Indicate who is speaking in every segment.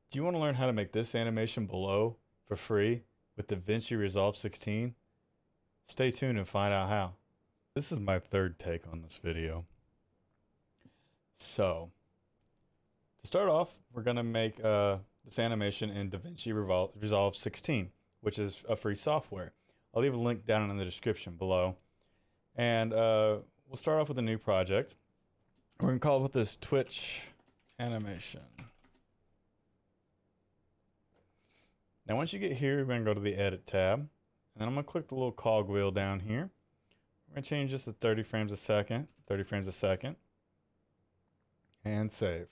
Speaker 1: Do you want to learn how to make this animation below for free with DaVinci Resolve 16? Stay tuned and find out how. This is my third take on this video. So, to start off, we're going to make this animation in DaVinci Resolve 16, which is a free software. I'll leave a link down in the description below. And we'll start off with a new project. We're going to call it this Twitch animation. Now once you get here, we're going to go to the Edit tab, and then I'm going to click the little cogwheel down here. We're going to change this to 30 frames a second, and save.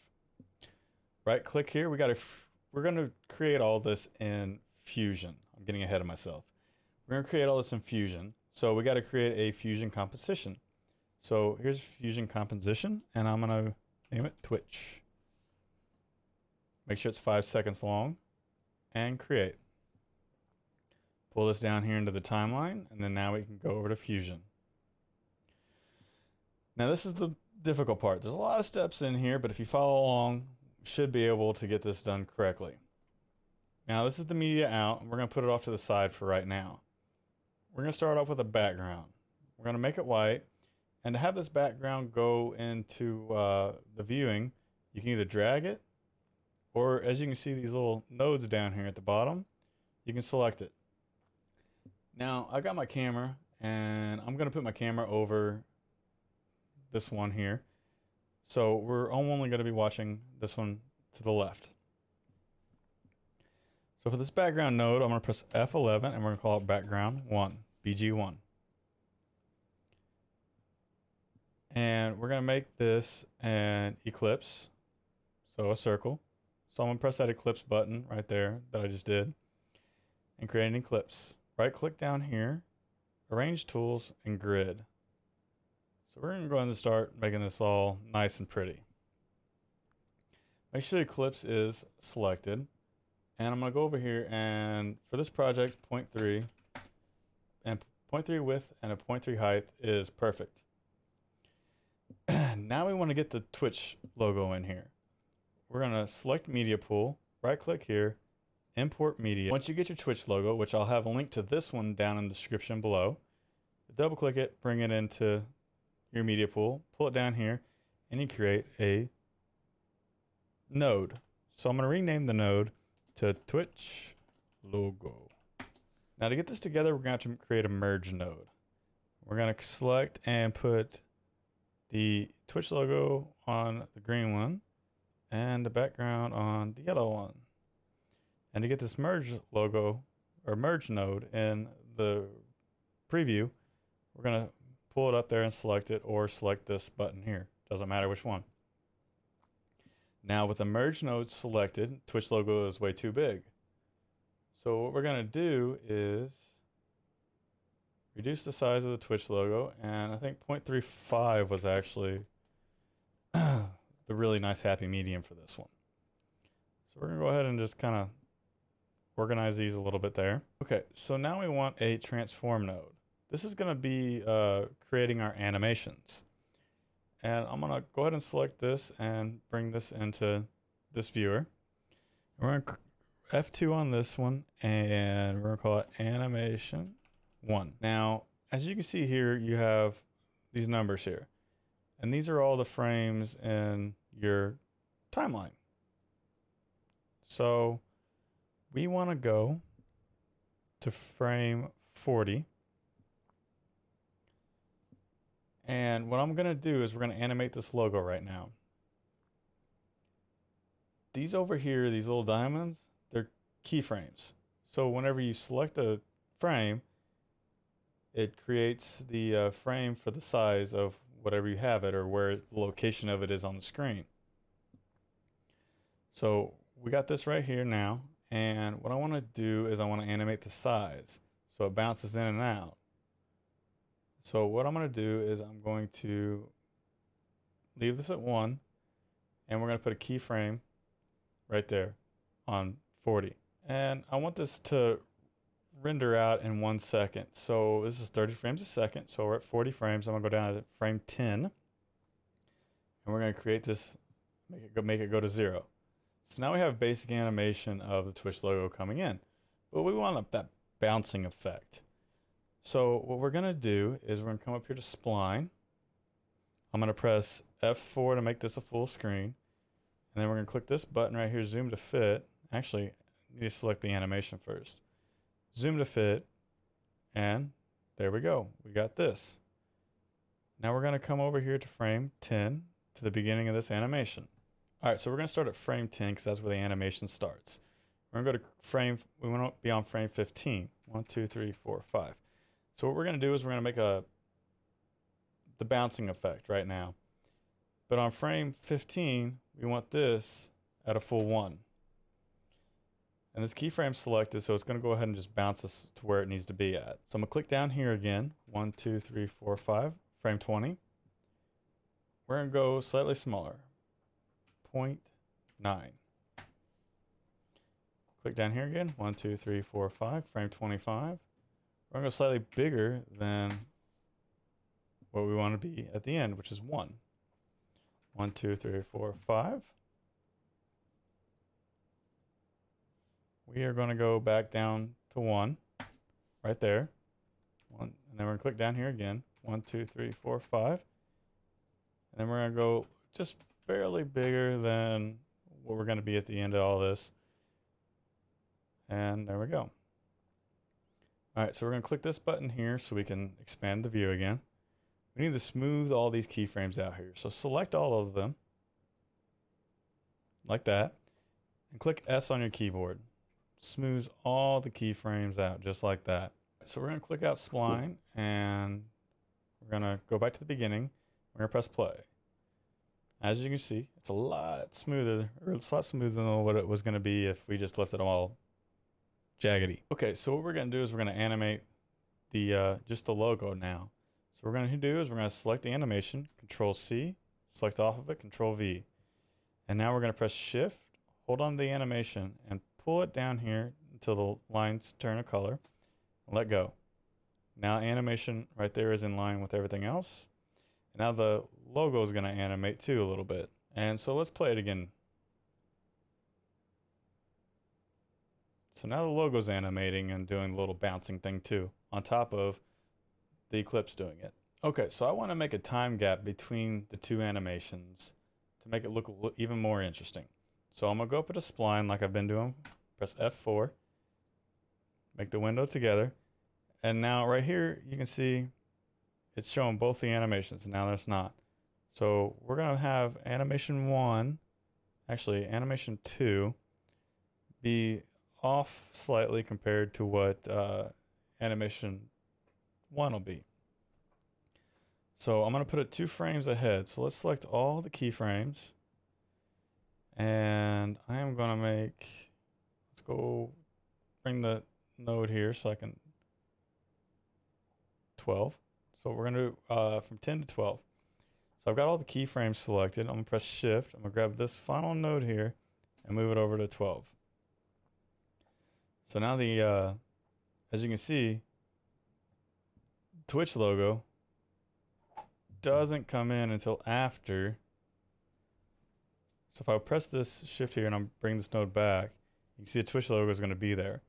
Speaker 1: Right click here, we're going to create all this in Fusion. I'm getting ahead of myself. We're going to create all this in Fusion, so we got to create a Fusion composition. So here's Fusion composition, and I'm going to name it Twitch. Make sure it's 5 seconds long. And create. Pull this down here into the timeline, and then now we can go over to Fusion. Now this is the difficult part. There's a lot of steps in here, but if you follow along, you should be able to get this done correctly. Now this is the media out, and we're going to put it off to the side for right now. We're going to start off with a background. We're going to make it white, and to have this background go into the viewing, you can either drag it, or as you can see these little nodes down here at the bottom, you can select it. Now I got my camera, and I'm going to put my camera over this one here. So we're only going to be watching this one to the left. So for this background node, I'm going to press F11 and we're going to call it background 1, BG1. And we're going to make this an ellipse, so a circle. So I'm going to press that ellipse button right there that I just did and create an ellipse. Right click down here, arrange tools, and grid. So we're going to go ahead and start making this all nice and pretty. Make sure the ellipse is selected. And I'm going to go over here, and for this project, 0.3 and 0.3 width and a 0.3 height is perfect. Now we want to get the Twitch logo in here. We're going to select media pool, right click here, import media. Once you get your Twitch logo, which I'll have a link to this one down in the description below, double click it, bring it into your media pool, pull it down here, and you create a node. So I'm going to rename the node to Twitch logo. Now to get this together, we're going to have to create a merge node. We're going to select and put the Twitch logo on the green one, and the background on the yellow one. And to get this merge logo or merge node in the preview, we're going to pull it up there and select it, or select this button here. Doesn't matter which one. Now with the merge node selected, Twitch logo is way too big. So what we're going to do is reduce the size of the Twitch logo, and I think 0.35 was actually the really nice happy medium for this one. So we're going to go ahead and just kind of organize these a little bit there. Okay, so now we want a transform node. This is going to be creating our animations. And I'm going to go ahead and select this and bring this into this viewer. We're going to F2 on this one, and we're going to call it animation 1. Now, as you can see here, you have these numbers here. And these are all the frames in your timeline. So we want to go to frame 40. And what I'm going to do is we're going to animate this logo right now. These over here, these little diamonds, they're keyframes. So whenever you select a frame, it creates the frame for the size of whatever you have it, or where the location of it is on the screen. So we got this right here now, and what I want to do is I want to animate the size so it bounces in and out. So what I'm going to do is I'm going to leave this at 1, and we're going to put a keyframe right there on 40. And I want this to render out in 1 second. So this is 30 frames a second. So we're at 40 frames. I'm going to go down to frame 10. And we're going to create this, make it go to 0. So now we have basic animation of the Twitch logo coming in, but we want that bouncing effect. So what we're gonna do is we're gonna come up here to spline. I'm gonna press F4 to make this a full screen. And then we're gonna click this button right here, zoom to fit. Actually, you need to select the animation first. Zoom to fit, and there we go. We got this. Now we're gonna come over here to frame 10 to the beginning of this animation. All right, so we're gonna start at frame 10 because that's where the animation starts. We're gonna go to frame, we wanna be on frame 15. 1, 2, 3, 4, 5. So what we're gonna do is we're gonna make the bouncing effect right now. But on frame 15, we want this at a full 1. And this keyframe selected, so it's gonna go ahead and just bounce us to where it needs to be at. So I'm gonna click down here again, 1, 2, 3, 4, 5, frame 20. We're gonna go slightly smaller, 0.9. Click down here again, 1, 2, 3, 4, 5, frame 25. We're gonna go slightly bigger than what we want to be at the end, which is 1. 1, 2, 3, 4, 5. We are going to go back down to 1, right there. 1, and then we're going to click down here again. 1, 2, 3, 4, 5. And then we're going to go just barely bigger than what we're going to be at the end of all this. And there we go. All right, so we're going to click this button here so we can expand the view again. We need to smooth all these keyframes out here. So select all of them, like that, and click S on your keyboard. Smooths all the keyframes out, just like that. So we're gonna click out spline, and we're gonna go back to the beginning. We're gonna press play. As you can see, it's a lot smoother, or it's a lot smoother than what it was gonna be if we just left it all jaggedy. Okay, so what we're gonna do is we're gonna animate the just the logo now. So what we're going to do is we're going to select the animation, Control C, select off of it, Control V. And now we're going to press Shift, hold on to the animation, and pull it down here until the lines turn a color, and let go. Now animation right there is in line with everything else. And now the logo is going to animate too a little bit. And so let's play it again. So now the logo's animating and doing the little bouncing thing too, on top of the Eclipse doing it. Okay, so I want to make a time gap between the two animations to make it look even more interesting. So I'm going to go up at a spline like I've been doing, press F4, make the window together, and now right here you can see it's showing both the animations. Now there's not. So we're going to have animation 1, actually animation 2, be off slightly compared to what animation 1 will be. So I'm going to put it 2 frames ahead. So let's select all the keyframes. And I am going to make, let's go bring the node here so I can, 12. So we're going to do from 10 to 12. So I've got all the keyframes selected. I'm going to press Shift. I'm going to grab this final node here and move it over to 12. So now the, as you can see, Twitch logo doesn't come in until after. So if I press this Shift here and I'm bringing this node back, you can see the Twitch logo is going to be there,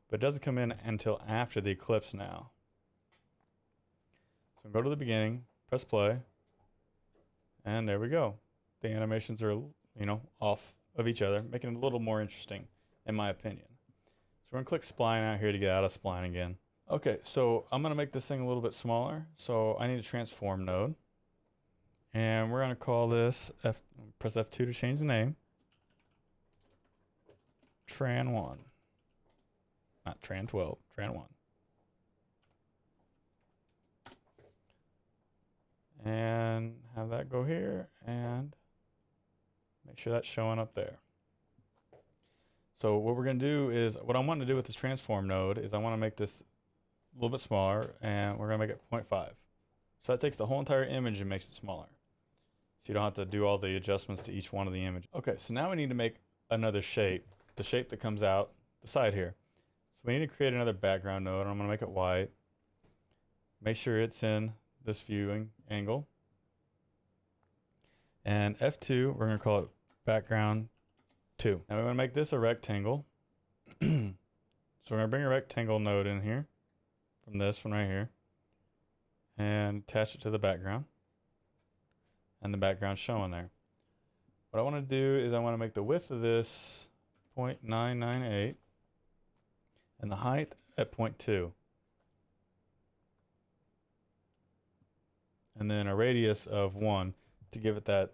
Speaker 1: but it doesn't come in until after the Eclipse now. So go to the beginning, press play, and there we go. The animations are, you know, off of each other, making it a little more interesting, in my opinion. So we're going to click spline out here to get out of spline again. Okay, so I'm going to make this thing a little bit smaller. So I need a transform node. And we're going to call this, press F2 to change the name, Tran1. Not Tran12, Tran1. And have that go here and make sure that's showing up there. So what we're going to do is, what I want to do with this transform node is I want to make this a little bit smaller, and we're going to make it 0.5. So that takes the whole entire image and makes it smaller. So you don't have to do all the adjustments to each one of the images. Okay, so now we need to make another shape, the shape that comes out the side here. So we need to create another background node. I'm going to make it white. Make sure it's in this viewing angle. And F2, we're going to call it background 2. Now we want to make this a rectangle. So we're going to bring a rectangle node in here from this one right here and attach it to the background. And the background's showing there. What I want to do is I want to make the width of this 0.998 and the height at 0.2. And then a radius of 1 to give it that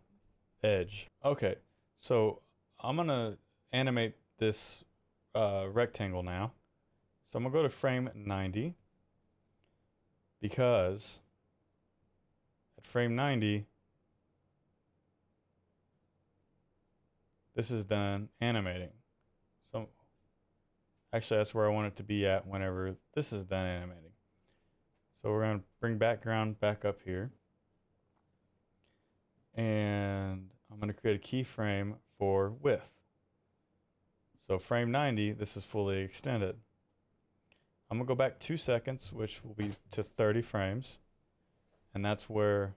Speaker 1: edge. Okay, so I'm going to animate this rectangle now. So I'm going to go to frame 90 because at frame 90, this is done animating. So actually that's where I want it to be at whenever this is done animating. So we're going to bring background back up here. And I'm going to create a keyframe for width. So frame 90, this is fully extended. I'm going to go back 2 seconds, which will be to 30 frames. And that's where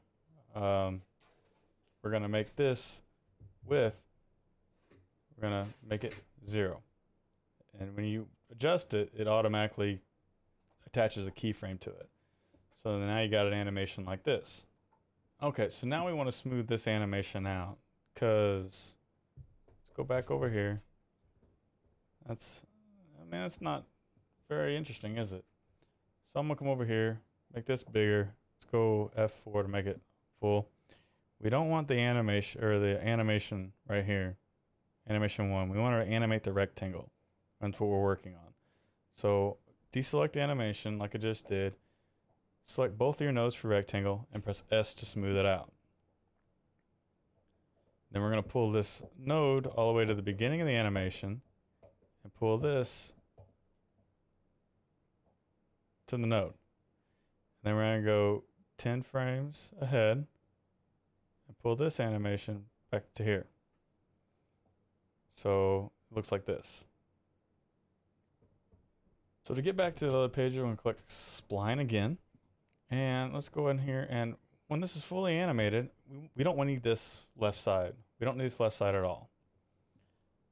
Speaker 1: we're going to make this width, we're going to make it 0. And when you adjust it, it automatically attaches a keyframe to it. So now you got an animation like this. Okay, so now we want to smooth this animation out because let's go back over here. That's not very interesting, is it? So I'm gonna come over here, make this bigger. Let's go F4 to make it full. We don't want the animation or the animation right here, animation 1. We want to animate the rectangle. That's what we're working on. So deselect the animation like I just did. Select both of your nodes for rectangle and press S to smooth it out. Then we're going to pull this node all the way to the beginning of the animation and pull this to the node. And then we're going to go 10 frames ahead and pull this animation back to here. So it looks like this. So to get back to the other page, we're going to click spline again. And let's go in here, and when this is fully animated, we don't need this left side. We don't need this left side at all.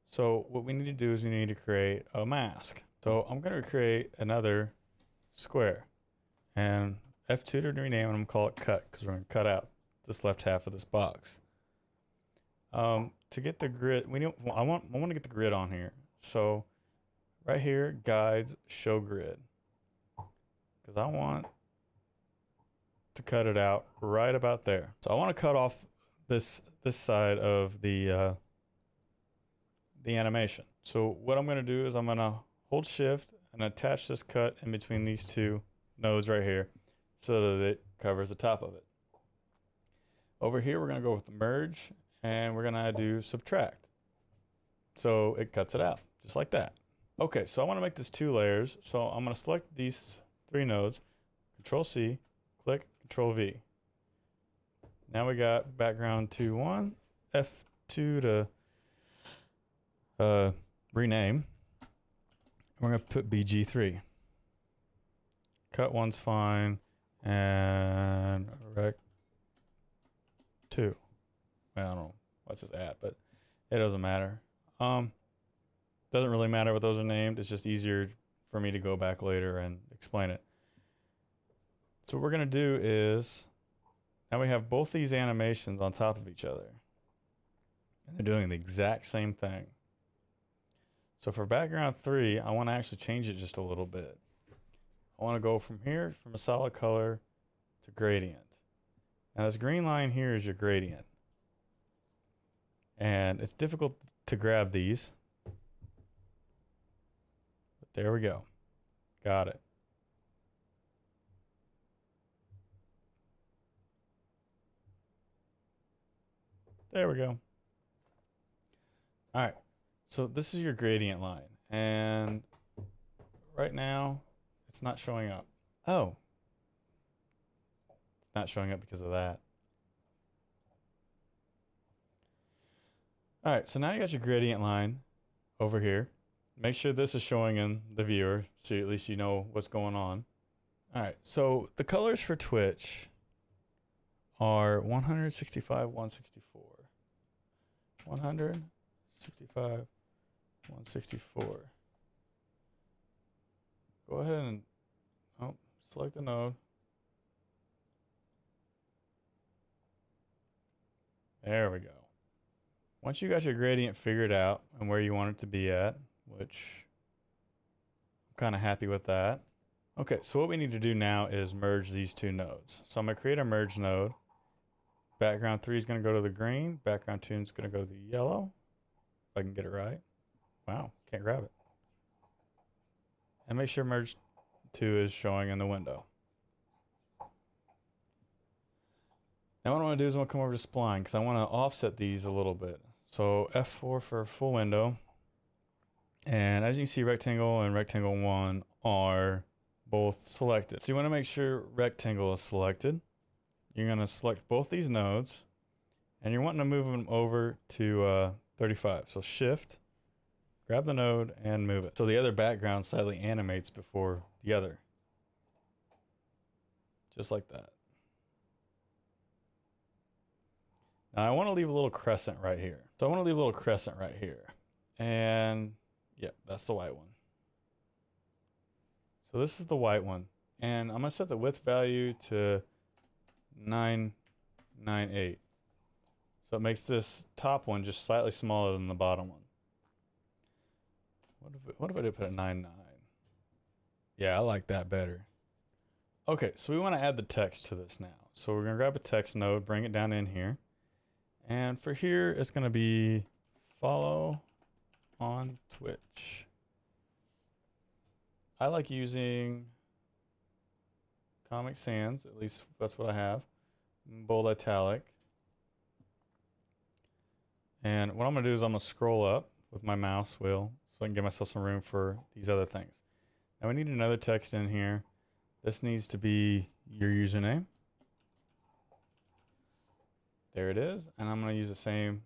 Speaker 1: So what we need to do is we need to create a mask. So I'm going to create another square. And F2 to rename it, I'm going to call it cut, because we're going to cut out this left half of this box. To get the grid, I want to get the grid on here. So right here, guides, show grid. Because I want to cut it out right about there. So I want to cut off this side of the animation. So what I'm going to do is I'm going to hold shift and attach this cut in between these two nodes right here so that it covers the top of it. Over here we're going to go with the merge and we're going to do subtract. So it cuts it out just like that. Okay, so I want to make this 2 layers. So I'm going to select these 3 nodes, Control C, click, Control V. Now we got background 2.1, F2 to rename. We're going to put BG3. Cut 1's fine, and rec 2. Well, I don't know what's this at, but it doesn't matter. Doesn't really matter what those are named. It's just easier for me to go back later and explain it. So what we're going to do is, now we have both these animations on top of each other. And they're doing the exact same thing. So for background 3, I want to actually change it just a little bit. I want to go from here, from a solid color to gradient. Now this green line here is your gradient. And it's difficult to grab these. But there we go. Got it. There we go. All right, so this is your gradient line, and right now it's not showing up. Oh, it's not showing up because of that. All right, so now you got your gradient line over here. Make sure this is showing in the viewer, so at least you know what's going on. All right, so the colors for Twitch are 165, 164. 165, 65, 164. Go ahead and select the node. There we go. Once you got your gradient figured out and where you want it to be at, which I'm kind of happy with that. Okay, so what we need to do now is merge these two nodes. So I'm going to create a merge node. Background 3 is going to go to the green. Background 2 is going to go to the yellow. If I can get it right. Wow, can't grab it. And make sure merge 2 is showing in the window. Now what I want to do is I want to come over to spline because I want to offset these a little bit. So F4 for full window. And as you can see, rectangle and rectangle 1 are both selected. So you want to make sure rectangle is selected. You're going to select both these nodes and you're wanting to move them over to 35. So shift, grab the node and move it. So the other background slightly animates before the other. Just like that. Now I want to leave a little crescent right here. So I want to leave a little crescent right here. And yeah, that's the white one. So this is the white one. And I'm going to set the width value to 998. So it makes this top one just slightly smaller than the bottom one. What if I do put it 99? Yeah, I like that better. Okay, so we want to add the text to this now. So we're going to grab a text node, bring it down in here. And for here, it's going to be follow on Twitch. I like using Comic Sans, at least that's what I have. Bold italic. And what I'm going to do is I'm going to scroll up with my mouse wheel so I can give myself some room for these other things. Now we need another text in here. This needs to be your username. There it is. And I'm going to use the same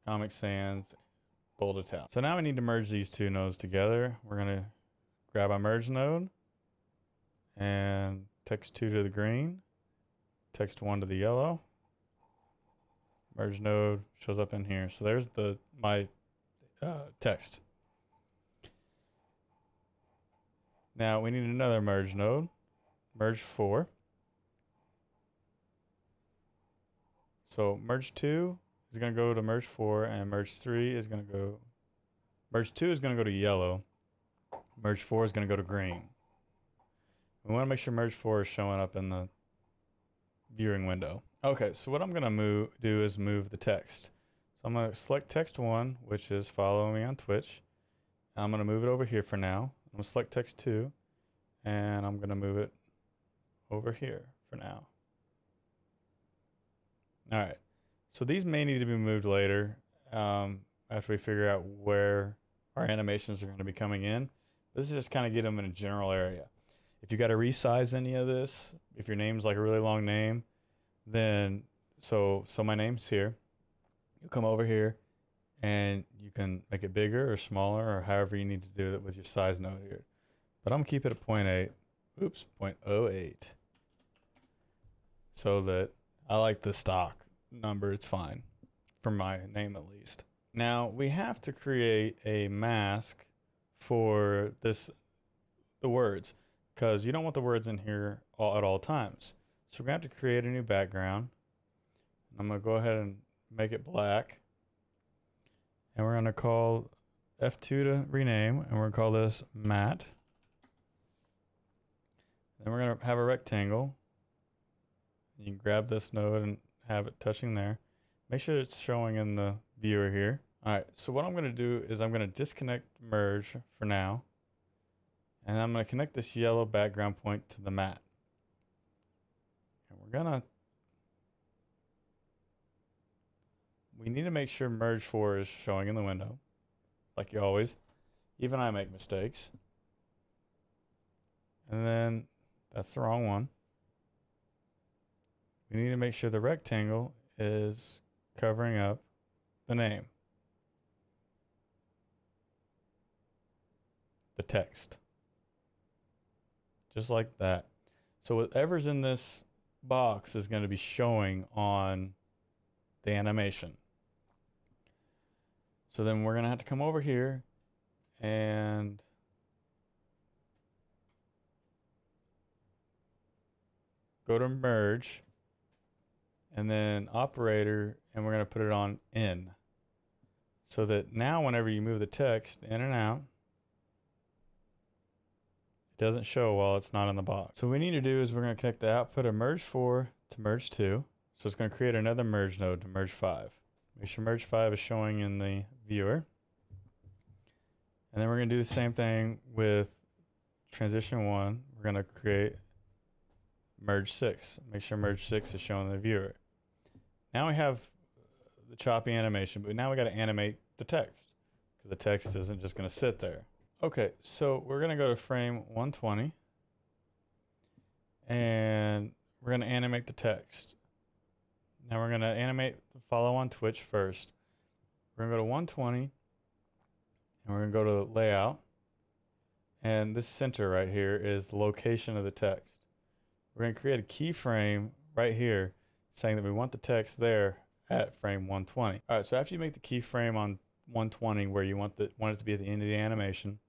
Speaker 1: Comic Sans bold italic. So now we need to merge these two nodes together. We're going to grab our merge node and text 2 to the green, text 1 to the yellow. Merge node shows up in here. So there's my text. Now we need another merge node, merge 4. So merge 2 is going to go to merge 4 and merge 3 is going to go, merge 2 is going to go to yellow. Merge 4 is going to go to green. We want to make sure merge 4 is showing up in the viewing window. Okay, so what I'm going to do is move the text. So I'm going to select text 1, which is follow me on Twitch. And I'm going to move it over here for now. I'm going to select text 2, and I'm going to move it over here for now. All right, so these may need to be moved later after we figure out where our animations are going to be coming in. This is just kind of get them in a general area. If you got to resize any of this, if your name's like a really long name, then so my name's here. You come over here and you can make it bigger or smaller or however you need to do it with your size node here. But I'm gonna keep it at 0.8. Oops, 0.08. So that I like the stock number, it's fine. For my name at least. Now we have to create a mask for the words, because you don't want the words in here at all times. So we're going to have to create a new background. I'm going to go ahead and make it black. And we're going to call F2 to rename, and we're going to call this matte. Then we're going to have a rectangle. You can grab this node and have it touching there. Make sure it's showing in the viewer here. All right, so what I'm going to do is I'm going to disconnect merge for now. And I'm going to connect this yellow background point to the matte. And we need to make sure merge 4 is showing in the window, like you always. Even I make mistakes. And then that's the wrong one. We need to make sure the rectangle is covering up the name, the text. Just like that. So whatever's in this box is going to be showing on the animation. So then we're gonna have to come over here and go to merge and then operator, and we're gonna put it on in. So that now whenever you move the text in and out, it doesn't show while it's not in the box. So what we need to do is we're gonna connect the output of merge 4 to merge 2. So it's gonna create another merge node to merge 5. Make sure merge 5 is showing in the viewer. And then we're going to do the same thing with transition 1. We're going to create merge 6. Make sure merge 6 is shown in the viewer. Now we have the choppy animation, but now we got to animate the text because the text isn't just going to sit there. Okay, so we're going to go to frame 120 and we're going to animate the text. Now we're going to animate the follow on Twitch first. We're going to go to 120 and we're going to go to layout. And this center right here is the location of the text. We're going to create a keyframe right here saying that we want the text there at frame 120. All right, so after you make the keyframe on 120 where you want it to be at the end of the animation,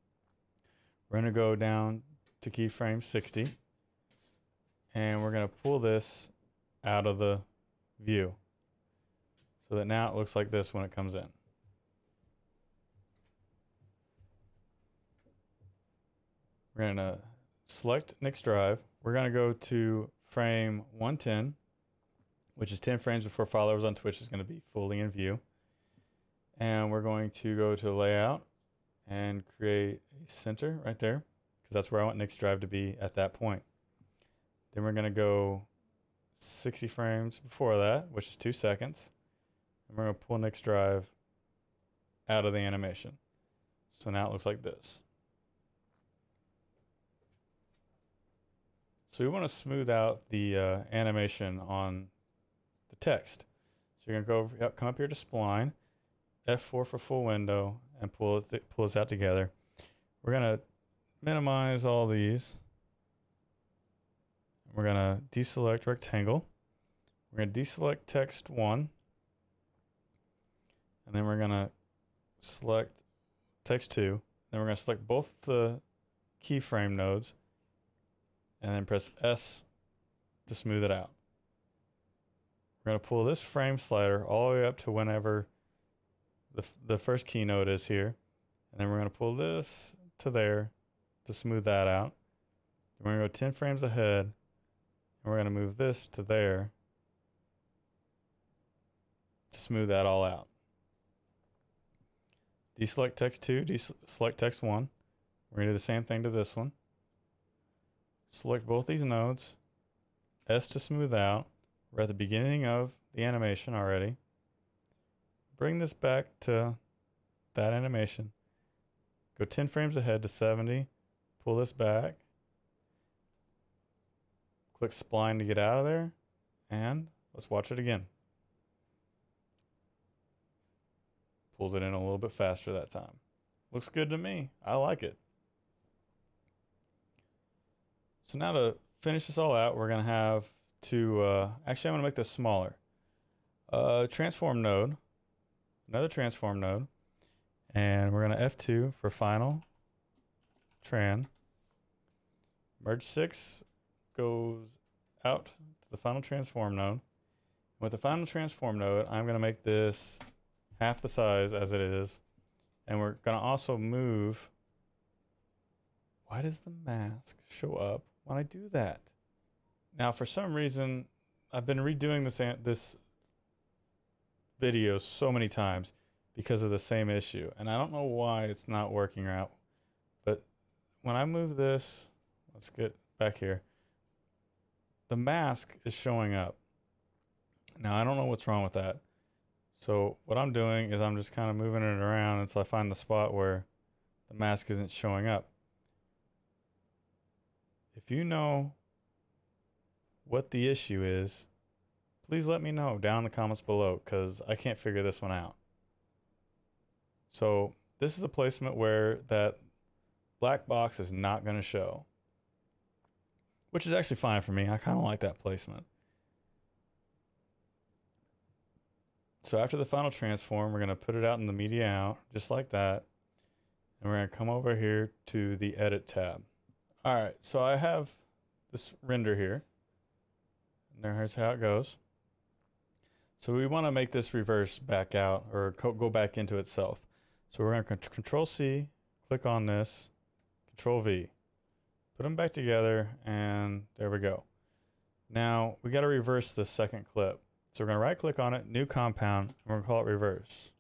Speaker 1: we're going to go down to keyframe 60 and we're going to pull this out of the view so that now it looks like this when it comes in. We're going to select next drive. We're going to go to frame 110, which is 10 frames before followers on Twitch is going to be fully in view. And we're going to go to layout and create a center right there because that's where I want next drive to be at that point. Then we're going to go 60 frames before that, which is 2 seconds. And we're going to pull next drive out of the animation. So now it looks like this. So we want to smooth out the animation on the text. So you're going to go come up here to spline, F4 for full window, and pull this out together. We're going to minimize all these. We're going to deselect rectangle. We're going to deselect text 1. And then we're going to select text 2. Then we're going to select both the keyframe nodes and then press S to smooth it out. We're going to pull this frame slider all the way up to whenever the first key node is here. And then we're going to pull this to there to smooth that out. We're going to go 10 frames ahead. And we're going to move this to there to smooth that all out. Deselect text 2, deselect text 1. We're going to do the same thing to this one. Select both these nodes, S to smooth out. We're at the beginning of the animation already. Bring this back to that animation. Go 10 frames ahead to 70. Pull this back. Click spline to get out of there. And let's watch it again. Pulls it in a little bit faster that time. Looks good to me. I like it. So now to finish this all out, we're going to have to, actually I'm going to make this smaller. Transform node, another transform node, and we're going to F2 for final, tran. Merge 6 goes out to the final transform node. With the final transform node, I'm going to make this half the size as it is, and we're going to also move. Why does the mask show up when I do that? Now, for some reason, I've been redoing this video so many times because of the same issue, and I don't know why it's not working out. But when I move this, let's get back here, the mask is showing up. Now, I don't know what's wrong with that. So what I'm doing is I'm just kind of moving it around until I find the spot where the mask isn't showing up. If you know what the issue is, please let me know down in the comments below because I can't figure this one out. So this is a placement where that black box is not going to show, which is actually fine for me. I kind of like that placement. So after the final transform, we're going to put it out in the media out, just like that. And we're going to come over here to the edit tab. All right, so I have this render here. And there's how it goes. So we want to make this reverse back out or go back into itself. So we're going to Control C, click on this, Control V. Put them back together, and there we go. Now we got to reverse this second clip. So we're going to right click on it, new compound, and we're going to call it reverse.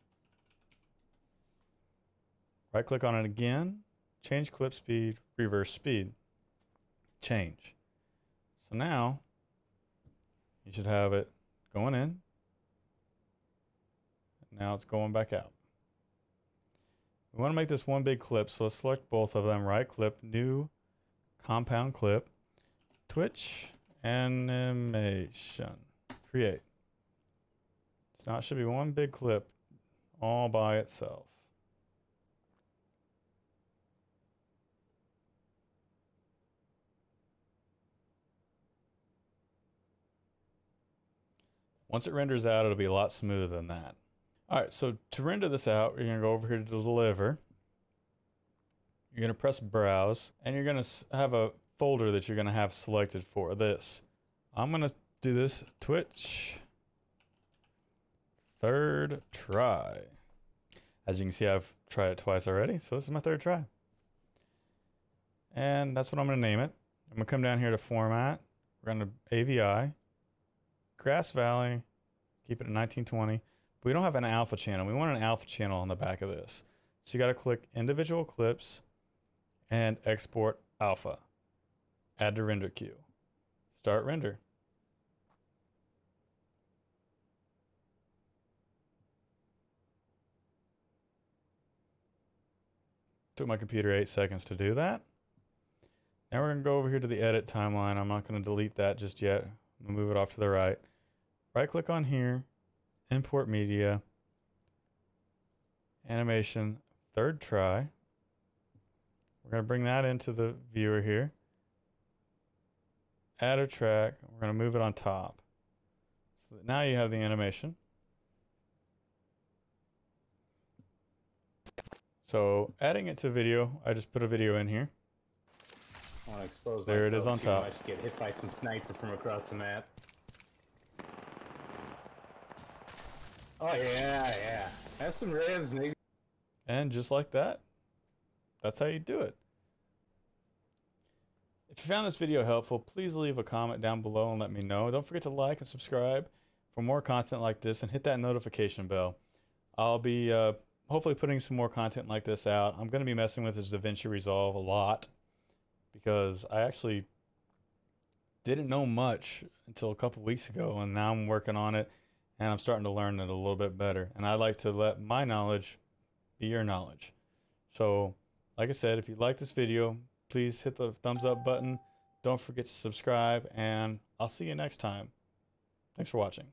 Speaker 1: Right click on it again, change clip speed, reverse speed, change. So now you should have it going in. Now it's going back out. We want to make this one big clip, so let's select both of them, right click, new compound clip, Twitch animation, create. So now it should be one big clip all by itself. Once it renders out, it'll be a lot smoother than that. All right, so to render this out, you're gonna go over here to deliver. You're gonna press browse, and you're gonna have a folder that you're gonna have selected for this. I'm gonna do this Twitch third try. As you can see, I've tried it twice already, so this is my third try. And that's what I'm gonna name it. I'm gonna come down here to format. We're gonna AVI, Grass Valley, keep it at 1920. But we don't have an alpha channel. We want an alpha channel on the back of this. So you got to click individual clips and export alpha. Add to render queue. Start render. Took my computer 8 seconds to do that. Now we're going to go over here to the edit timeline. I'm not going to delete that just yet. I'm going to move it off to the right. Right click on here. Import media, animation, third try. We're going to bring that into the viewer here. Add a track. We're going to move it on top. So that now you have the animation. So adding it to video, I just put a video in here.
Speaker 2: I want to expose
Speaker 1: there it is on top.
Speaker 2: I should get hit by some sniper from across the map. Oh yeah. Have some revs, maybe.
Speaker 1: And just like that, that's how you do it. If you found this video helpful, please leave a comment down below and let me know. Don't forget to like and subscribe for more content like this, and hit that notification bell. I'll be hopefully putting some more content like this out. I'm going to be messing with this DaVinci Resolve a lot because I actually didn't know much until a couple weeks ago, and now I'm working on it. And I'm starting to learn it a little bit better. And I like to let my knowledge be your knowledge. So, like I said, if you like this video, please hit the thumbs up button. Don't forget to subscribe, and I'll see you next time. Thanks for watching.